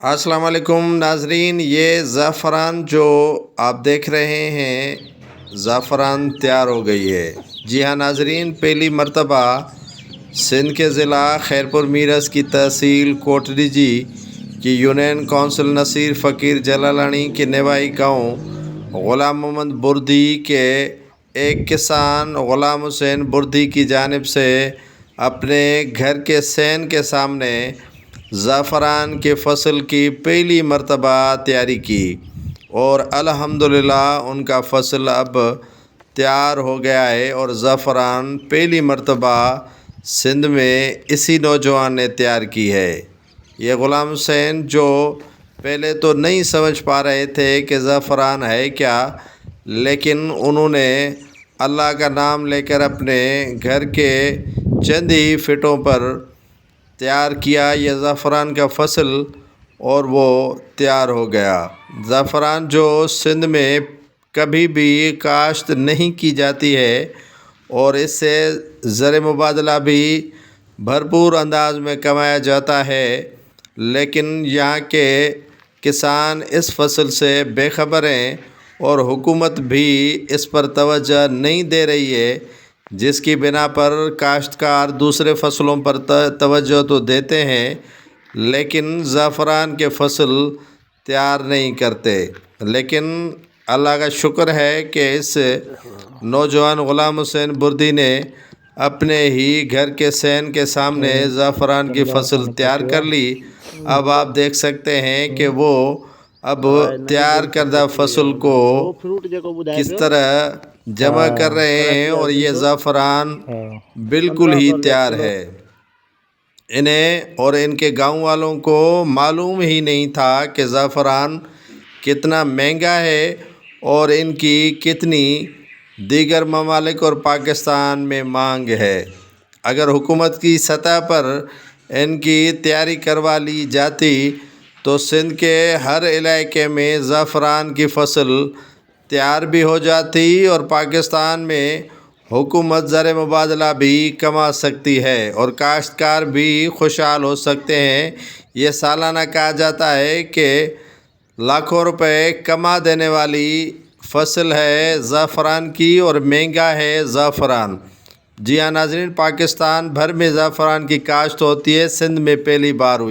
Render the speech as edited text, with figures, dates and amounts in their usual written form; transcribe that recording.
السلام علیکم ناظرین، یہ زعفران جو آپ دیکھ رہے ہیں زعفران تیار ہو گئی ہے۔ جی ہاں ناظرین، پہلی مرتبہ سندھ کے ضلع خیرپور میرس کی تحصیل کوٹڑی جی کی یونین کونسل نصیر فقیر جلالانی کے نوائی گاؤں غلام محمد بردی کے ایک کسان غلام حسین بردی کی جانب سے اپنے گھر کے سین کے سامنے زعفران کے فصل کی پہلی مرتبہ تیاری کی اور الحمدللہ ان کا فصل اب تیار ہو گیا ہے اور زعفران پہلی مرتبہ سندھ میں اسی نوجوان نے تیار کی ہے۔ یہ غلام حسین جو پہلے تو نہیں سمجھ پا رہے تھے کہ زعفران ہے کیا، لیکن انہوں نے اللہ کا نام لے کر اپنے گھر کے چند ہی فٹوں پر تیار کیا یہ زعفران کا فصل اور وہ تیار ہو گیا۔ زعفران جو سندھ میں کبھی بھی کاشت نہیں کی جاتی ہے اور اس سے زر مبادلہ بھی بھرپور انداز میں کمایا جاتا ہے، لیکن یہاں کے کسان اس فصل سے بے خبر ہیں اور حکومت بھی اس پر توجہ نہیں دے رہی ہے، جس کی بنا پر کاشتکار دوسرے فصلوں پر توجہ تو دیتے ہیں لیکن زعفران کے فصل تیار نہیں کرتے۔ لیکن اللہ کا شکر ہے کہ اس نوجوان غلام حسین بردی نے اپنے ہی گھر کے سین کے سامنے زعفران کی فصل تیار کر لی۔ اب آپ دیکھ سکتے ہیں کہ وہ اب تیار کردہ فصل کو کس طرح جمع کر رہے ہیں اور یہ زعفران بالکل ہی تیار ہے۔ انہیں اور ان کے گاؤں والوں کو معلوم ہی نہیں تھا کہ زعفران کتنا مہنگا ہے اور ان کی کتنی دیگر ممالک اور پاکستان میں مانگ ہے۔ اگر حکومت کی سطح پر ان کی تیاری کروا لی جاتی تو سندھ کے ہر علاقے میں زعفران کی فصل تیار بھی ہو جاتی اور پاکستان میں حکومت زر مبادلہ بھی کما سکتی ہے اور کاشتکار بھی خوشحال ہو سکتے ہیں۔ یہ سالانہ کہا جاتا ہے کہ لاکھوں روپے کما دینے والی فصل ہے زعفران کی اور مہنگا ہے زعفران۔ جی ہاں ناظرین، پاکستان بھر میں زعفران کی کاشت ہوتی ہے، سندھ میں پہلی بار ہوئی۔